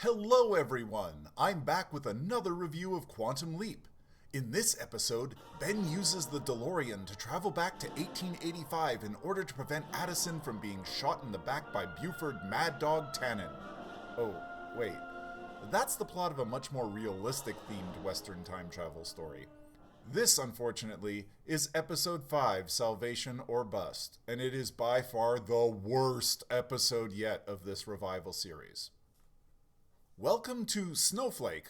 Hello everyone! I'm back with another review of Quantum Leap. In this episode, Ben uses the DeLorean to travel back to 1885 in order to prevent Addison from being shot in the back by Buford Mad Dog Tannen. Oh, wait. That's the plot of a much more realistic themed Western time travel story. This, unfortunately, is Episode 5, Salvation or Bust, and it is by far the worst episode yet of this revival series. Welcome to Salvation,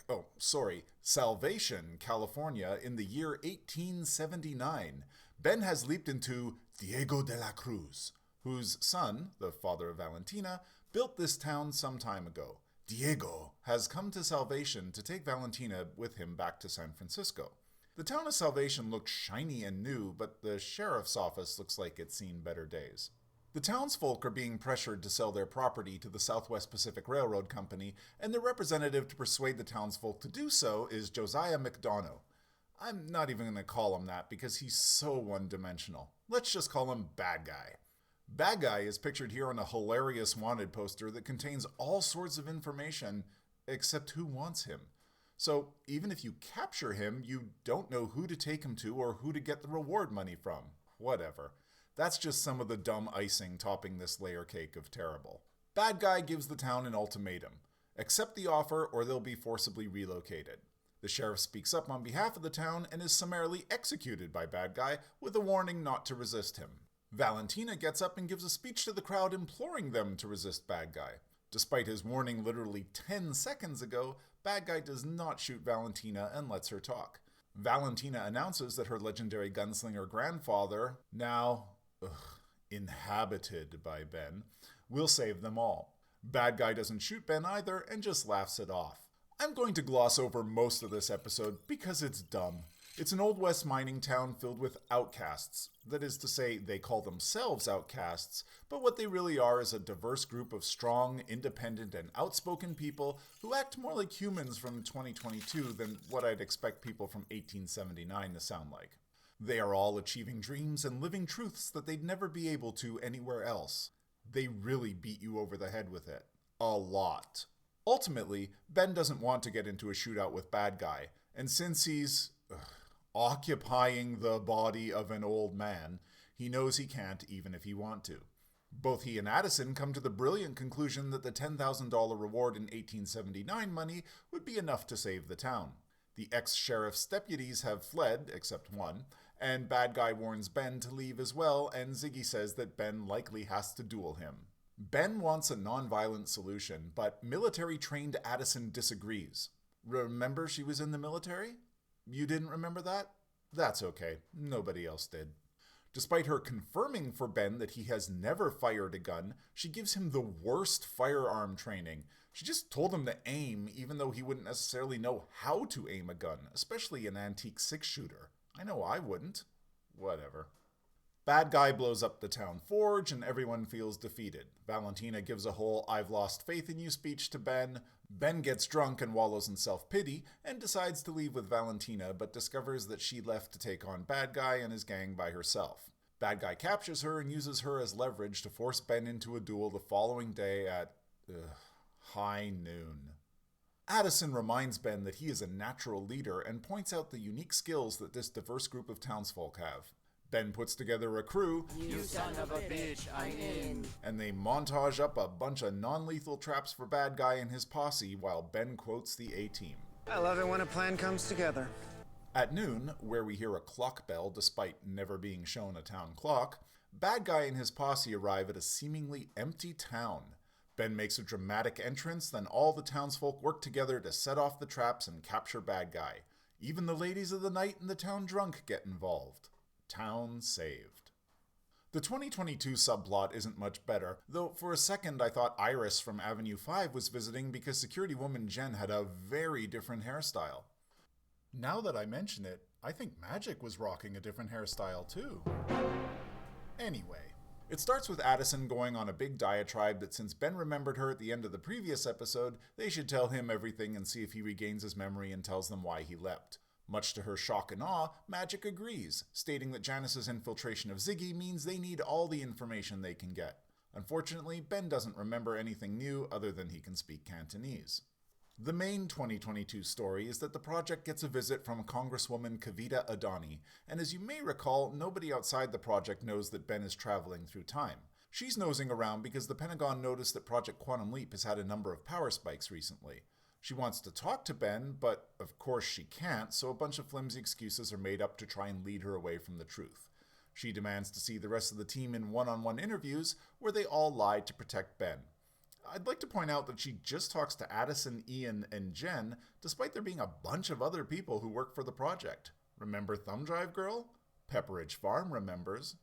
California in the year 1879. Ben has leaped into Diego de la Cruz, whose son, the father of Valentina, built this town some time ago. Diego has come to Salvation to take Valentina with him back to San Francisco. The town of Salvation looks shiny and new, but the sheriff's office looks like it's seen better days. The townsfolk are being pressured to sell their property to the Southwest Pacific Railroad Company, and the representative to persuade the townsfolk to do so is Josiah McDonough. I'm not even going to call him that because he's so one-dimensional. Let's just call him Bad Guy. Bad Guy is pictured here on a hilarious wanted poster that contains all sorts of information, except who wants him. So even if you capture him, you don't know who to take him to or who to get the reward money from. Whatever. That's just some of the dumb icing topping this layer cake of terrible. Bad Guy gives the town an ultimatum. Accept the offer or they'll be forcibly relocated. The sheriff speaks up on behalf of the town and is summarily executed by Bad Guy with a warning not to resist him. Valentina gets up and gives a speech to the crowd imploring them to resist Bad Guy. Despite his warning literally 10 seconds ago, Bad Guy does not shoot Valentina and lets her talk. Valentina announces that her legendary gunslinger grandfather, now inhabited by Ben, will save them all. Bad Guy doesn't shoot Ben either and just laughs it off. I'm going to gloss over most of this episode because it's dumb. It's an Old West mining town filled with outcasts. That is to say, they call themselves outcasts, but what they really are is a diverse group of strong, independent, and outspoken people who act more like humans from 2022 than what I'd expect people from 1879 to sound like. They are all achieving dreams and living truths that they'd never be able to anywhere else. They really beat you over the head with it. A lot. Ultimately, Ben doesn't want to get into a shootout with Bad Guy, and since he's occupying the body of an old man, he knows he can't even if he want to. Both he and Addison come to the brilliant conclusion that the $10,000 reward in 1879 money would be enough to save the town. The ex-sheriff's deputies have fled, except one, and Bad Guy warns Ben to leave as well, and Ziggy says that Ben likely has to duel him. Ben wants a non-violent solution, but military-trained Addison disagrees. Remember she was in the military? You didn't remember that? That's okay. Nobody else did. Despite her confirming for Ben that he has never fired a gun, she gives him the worst firearm training. She just told him to aim, even though he wouldn't necessarily know how to aim a gun, especially an antique six-shooter. I know I wouldn't. Whatever. Bad Guy blows up the town forge, and everyone feels defeated. Valentina gives a whole "I've lost faith in you" speech to Ben. Ben gets drunk and wallows in self-pity, and decides to leave with Valentina, but discovers that she left to take on Bad Guy and his gang by herself. Bad Guy captures her and uses her as leverage to force Ben into a duel the following day at high noon. Addison reminds Ben that he is a natural leader and points out the unique skills that this diverse group of townsfolk have. Ben puts together a crew, You son of a bitch, I'm in. and they montage up a bunch of non-lethal traps for Bad Guy and his posse while Ben quotes the A-Team. I love it when a plan comes together. At noon, where we hear a clock bell despite never being shown a town clock, Bad Guy and his posse arrive at a seemingly empty town. Ben makes a dramatic entrance, then all the townsfolk work together to set off the traps and capture Bad Guy. Even the ladies of the night and the town drunk get involved. Town saved. The 2022 subplot isn't much better, though for a second I thought Iris from Avenue 5 was visiting because security woman Jen had a very different hairstyle. Now that I mention it, I think Magic was rocking a different hairstyle too. Anyway, it starts with Addison going on a big diatribe that since Ben remembered her at the end of the previous episode, they should tell him everything and see if he regains his memory and tells them why he leapt. Much to her shock and awe, Magic agrees, stating that Janice's infiltration of Ziggy means they need all the information they can get. Unfortunately, Ben doesn't remember anything new other than he can speak Cantonese. The main 2022 story is that the project gets a visit from Congresswoman Kavita Adani, and as you may recall, nobody outside the project knows that Ben is traveling through time. She's nosing around because the Pentagon noticed that Project Quantum Leap has had a number of power spikes recently. She wants to talk to Ben, but of course she can't, so a bunch of flimsy excuses are made up to try and lead her away from the truth. She demands to see the rest of the team in one-on-one interviews where they all lie to protect Ben. I'd like to point out that she just talks to Addison, Ian, and Jen, despite there being a bunch of other people who work for the project. Remember Thumb Drive Girl? Pepperidge Farm remembers.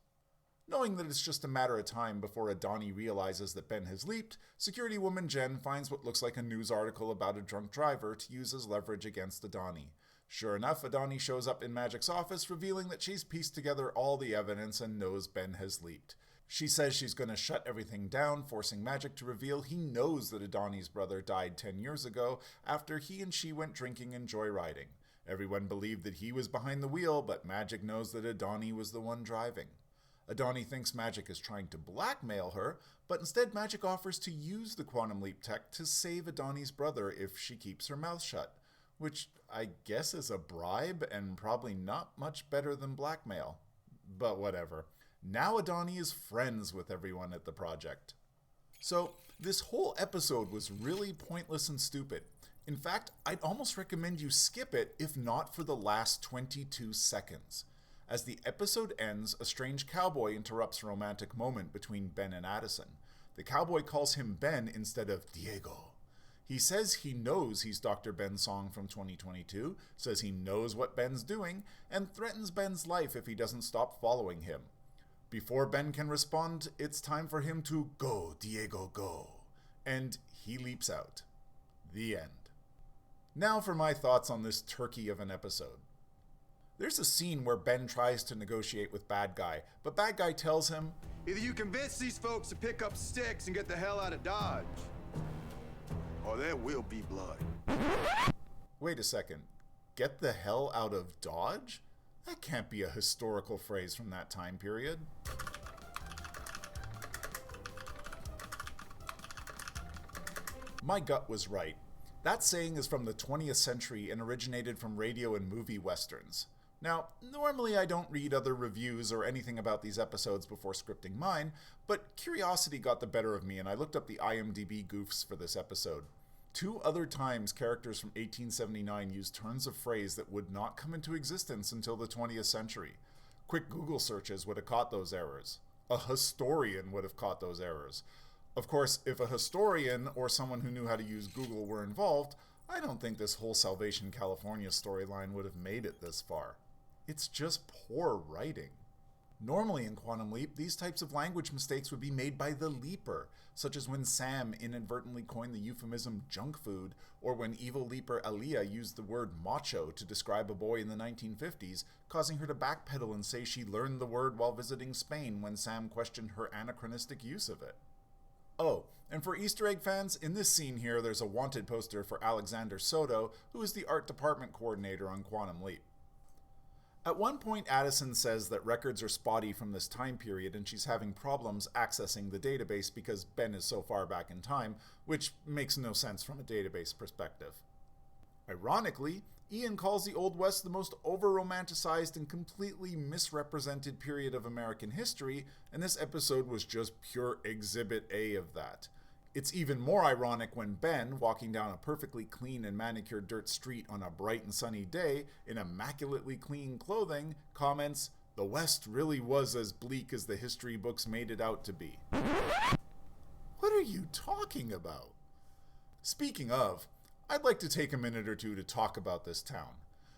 Knowing that it's just a matter of time before Adani realizes that Ben has leaped, security woman Jen finds what looks like a news article about a drunk driver to use as leverage against Adani. Sure enough, Adani shows up in Magic's office, revealing that she's pieced together all the evidence and knows Ben has leaped. She says she's going to shut everything down, forcing Magic to reveal he knows that Adani's brother died 10 years ago after he and she went drinking and joyriding. Everyone believed that he was behind the wheel, but Magic knows that Adani was the one driving. Adani thinks Magic is trying to blackmail her, but instead Magic offers to use the Quantum Leap tech to save Adani's brother if she keeps her mouth shut, which I guess is a bribe and probably not much better than blackmail. But whatever. Now Adani is friends with everyone at the project. So, this whole episode was really pointless and stupid. In fact, I'd almost recommend you skip it if not for the last 22 seconds. As the episode ends, a strange cowboy interrupts a romantic moment between Ben and Addison. The cowboy calls him Ben instead of Diego. He says he knows he's Dr. Ben's song from 2022, says he knows what Ben's doing, and threatens Ben's life if he doesn't stop following him. Before Ben can respond, it's time for him to go, Diego, go. And he leaps out. The end. Now for my thoughts on this turkey of an episode. There's a scene where Ben tries to negotiate with Bad Guy, but Bad Guy tells him, "Either you convince these folks to pick up sticks and get the hell out of Dodge, or there will be blood." Wait a second. Get the hell out of Dodge? That can't be a historical phrase from that time period. My gut was right. That saying is from the 20th century and originated from radio and movie westerns. Now, normally I don't read other reviews or anything about these episodes before scripting mine, but curiosity got the better of me and I looked up the IMDb goofs for this episode. 2 other times characters from 1879 used turns of phrase that would not come into existence until the 20th century. Quick Google searches would have caught those errors. A historian would have caught those errors. Of course, if a historian or someone who knew how to use Google were involved, I don't think this whole Salvation California storyline would have made it this far. It's just poor writing. Normally in Quantum Leap, these types of language mistakes would be made by the leaper, such as when Sam inadvertently coined the euphemism junk food, or when evil leaper Aaliyah used the word macho to describe a boy in the 1950s, causing her to backpedal and say she learned the word while visiting Spain when Sam questioned her anachronistic use of it. Oh, and for Easter egg fans, in this scene here there's a wanted poster for Alexander Soto, who is the art department coordinator on Quantum Leap. At one point, Addison says that records are spotty from this time period and she's having problems accessing the database because Ben is so far back in time, which makes no sense from a database perspective. Ironically, Ian calls the Old West the most over-romanticized and completely misrepresented period of American history, and this episode was just pure Exhibit A of that. It's even more ironic when Ben, walking down a perfectly clean and manicured dirt street on a bright and sunny day in immaculately clean clothing, comments, "The West really was as bleak as the history books made it out to be." What are you talking about? Speaking of, I'd like to take a minute or two to talk about this town.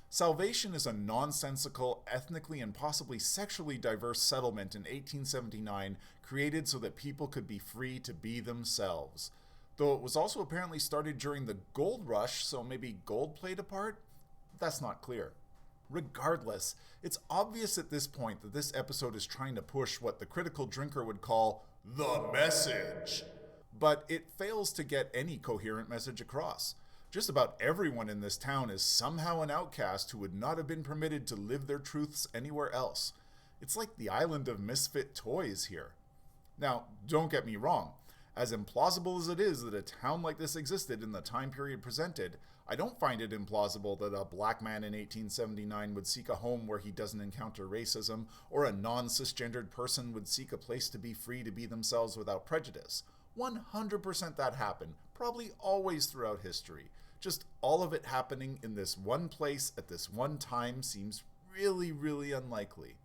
Salvation is a nonsensical, ethnically and possibly sexually diverse settlement in 1879 created so that people could be free to be themselves. Though it was also apparently started during the gold rush, so maybe gold played a part? That's not clear. Regardless, it's obvious at this point that this episode is trying to push what the critical drinker would call the message. But it fails to get any coherent message across. Just about everyone in this town is somehow an outcast who would not have been permitted to live their truths anywhere else. It's like the island of misfit toys here. Now, don't get me wrong. As implausible as it is that a town like this existed in the time period presented, I don't find it implausible that a black man in 1879 would seek a home where he doesn't encounter racism, or a non-cisgendered person would seek a place to be free to be themselves without prejudice. 100% that happened, probably always throughout history. Just all of it happening in this one place at this one time seems really, really unlikely.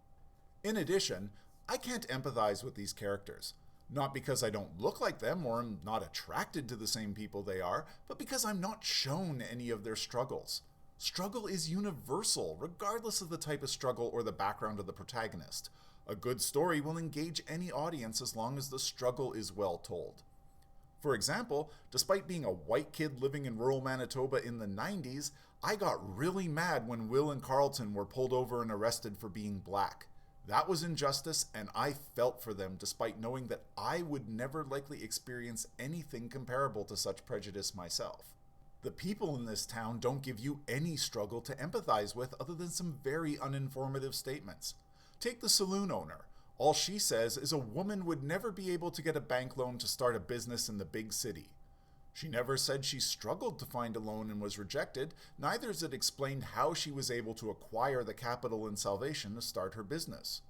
In addition, I can't empathize with these characters. Not because I don't look like them or am not attracted to the same people they are, but because I'm not shown any of their struggles. Struggle is universal, regardless of the type of struggle or the background of the protagonist. A good story will engage any audience as long as the struggle is well told. For example, despite being a white kid living in rural Manitoba in the 90s, I got really mad when Will and Carlton were pulled over and arrested for being black. That was injustice, and I felt for them despite knowing that I would never likely experience anything comparable to such prejudice myself. The people in this town don't give you any struggle to empathize with other than some very uninformative statements. Take the saloon owner. All she says is a woman would never be able to get a bank loan to start a business in the big city. She never said she struggled to find a loan and was rejected, neither is it explained how she was able to acquire the capital and salvation to start her business.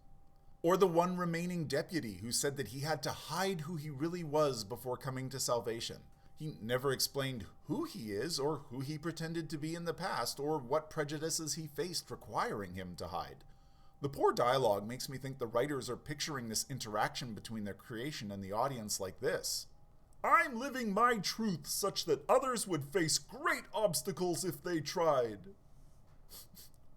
Or the one remaining deputy who said that he had to hide who he really was before coming to salvation. He never explained who he is or who he pretended to be in the past or what prejudices he faced requiring him to hide. The poor dialogue makes me think the writers are picturing this interaction between their creation and the audience like this. I'm living my truth such that others would face great obstacles if they tried.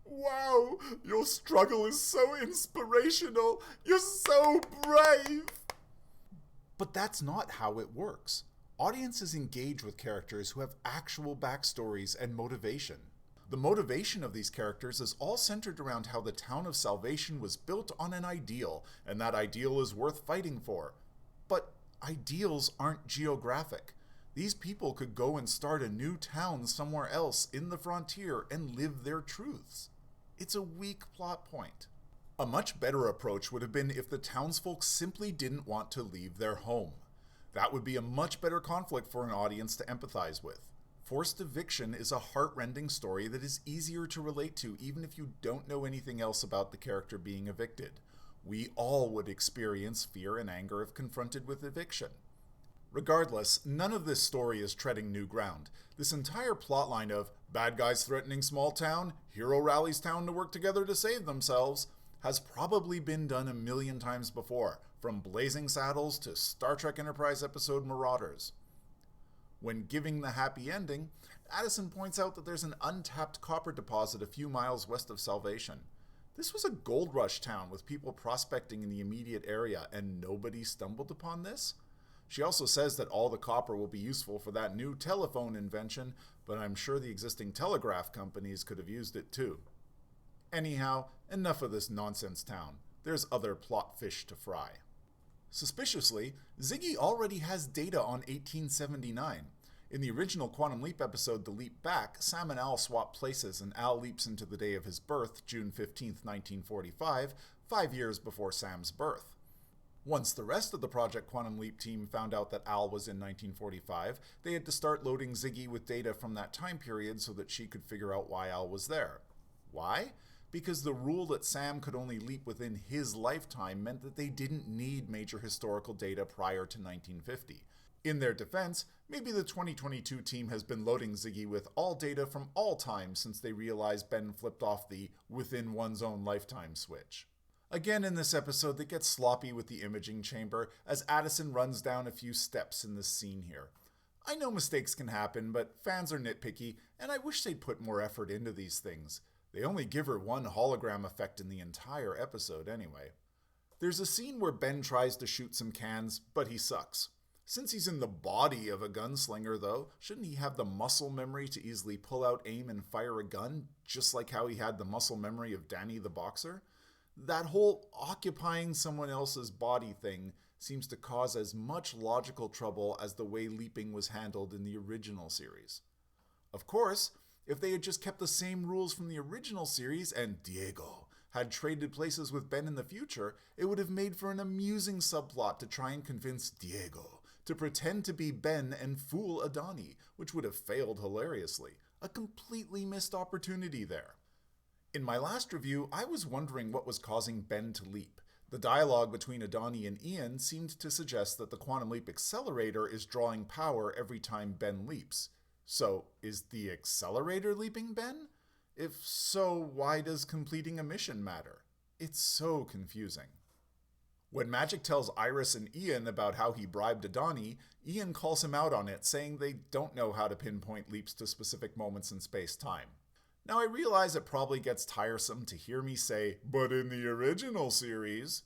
Wow, your struggle is so inspirational. You're so brave. But that's not how it works. Audiences engage with characters who have actual backstories and motivation. The motivation of these characters is all centered around how the town of Salvation was built on an ideal, and that ideal is worth fighting for. But ideals aren't geographic. These people could go and start a new town somewhere else in the frontier and live their truths. It's a weak plot point. A much better approach would have been if the townsfolk simply didn't want to leave their home. That would be a much better conflict for an audience to empathize with. Forced eviction is a heart-rending story that is easier to relate to even if you don't know anything else about the character being evicted. We all would experience fear and anger if confronted with eviction. Regardless, none of this story is treading new ground. This entire plotline of bad guys threatening small town, hero rallies town to work together to save themselves, has probably been done a million times before, from Blazing Saddles to Star Trek Enterprise episode Marauders. When giving the happy ending, Addison points out that there's an untapped copper deposit a few miles west of Salvation. This was a gold rush town with people prospecting in the immediate area, and nobody stumbled upon this? She also says that all the copper will be useful for that new telephone invention, but I'm sure the existing telegraph companies could have used it too. Anyhow, enough of this nonsense town. There's other plot fish to fry. Suspiciously, Ziggy already has data on 1879. In the original Quantum Leap episode, The Leap Back, Sam and Al swap places and Al leaps into the day of his birth, June 15th, 1945, 5 years before Sam's birth. Once the rest of the Project Quantum Leap team found out that Al was in 1945, they had to start loading Ziggy with data from that time period so that she could figure out why Al was there. Why? Because the rule that Sam could only leap within his lifetime meant that they didn't need major historical data prior to 1950. In their defense, maybe the 2022 team has been loading Ziggy with all data from all time since they realized Ben flipped off the within one's own lifetime switch. Again in this episode, they get sloppy with the imaging chamber as Addison runs down a few steps in this scene here. I know mistakes can happen, but fans are nitpicky, and I wish they'd put more effort into these things. They only give her one hologram effect in the entire episode anyway. There's a scene where Ben tries to shoot some cans, but he sucks. Since he's in the body of a gunslinger, though, shouldn't he have the muscle memory to easily pull out aim and fire a gun, just like how he had the muscle memory of Danny the boxer? That whole occupying someone else's body thing seems to cause as much logical trouble as the way leaping was handled in the original series. Of course, if they had just kept the same rules from the original series and Diego had traded places with Ben in the future, it would have made for an amusing subplot to try and convince Diego to pretend to be Ben and fool Adani, which would have failed hilariously. A completely missed opportunity there. In my last review, I was wondering what was causing Ben to leap. The dialogue between Adani and Ian seemed to suggest that the quantum leap accelerator is drawing power every time Ben leaps. So, is the accelerator leaping Ben? If so, why does completing a mission matter? It's so confusing. When Magic tells Iris and Ian about how he bribed Adani, Ian calls him out on it, saying they don't know how to pinpoint leaps to specific moments in space-time. Now, I realize it probably gets tiresome to hear me say, but in the original series,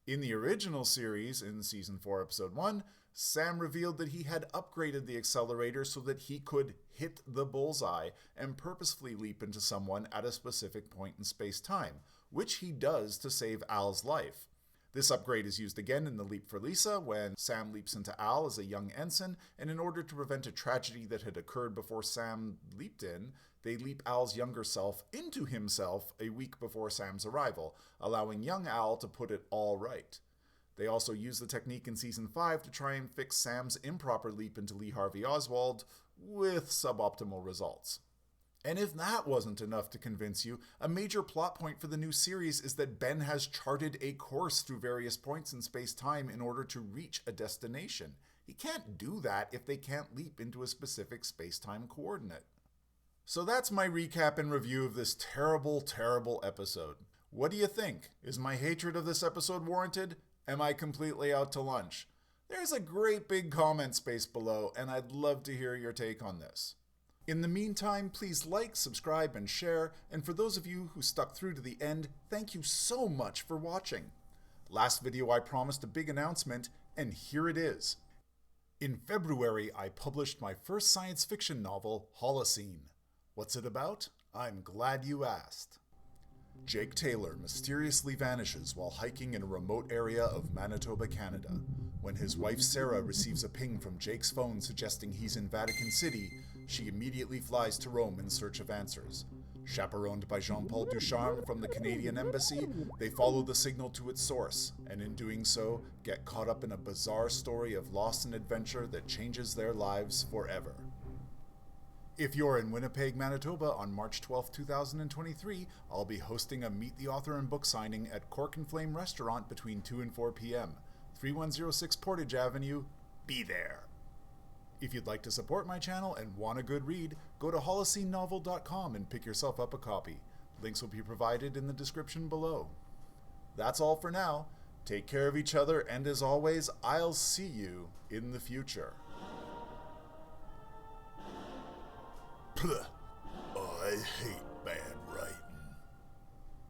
in Season 4, Episode 1, Sam revealed that he had upgraded the accelerator so that he could hit the bullseye and purposefully leap into someone at a specific point in space-time, which he does to save Al's life. This upgrade is used again in the Leap for Lisa when Sam leaps into Al as a young ensign, and in order to prevent a tragedy that had occurred before Sam leaped in, they leap Al's younger self into himself a week before Sam's arrival, allowing young Al to put it all right. They also use the technique in Season 5 to try and fix Sam's improper leap into Lee Harvey Oswald, with suboptimal results. And if that wasn't enough to convince you, a major plot point for the new series is that Ben has charted a course through various points in space-time in order to reach a destination. He can't do that if they can't leap into a specific space-time coordinate. So that's my recap and review of this terrible, terrible episode. What do you think? Is my hatred of this episode warranted? Am I completely out to lunch? There's a great big comment space below, and I'd love to hear your take on this. In the meantime, please like, subscribe, and share, and for those of you who stuck through to the end, thank you so much for watching. Last video I promised a big announcement, and here it is. In February, I published my first science fiction novel, Holocene. What's it about? I'm glad you asked. Jake Taylor mysteriously vanishes while hiking in a remote area of Manitoba, Canada. When his wife Sarah receives a ping from Jake's phone suggesting he's in Vatican City, she immediately flies to Rome in search of answers. Chaperoned by Jean-Paul Ducharme from the Canadian Embassy, they follow the signal to its source, and in doing so, get caught up in a bizarre story of loss and adventure that changes their lives forever. If you're in Winnipeg, Manitoba on March 12, 2023, I'll be hosting a Meet the Author and book signing at Cork and Flame Restaurant between 2 and 4 p.m. 3106 Portage Avenue. Be there! If you'd like to support my channel and want a good read, go to holocenenovel.com and pick yourself up a copy. Links will be provided in the description below. That's all for now. Take care of each other, and as always, I'll see you in the future. Pleh.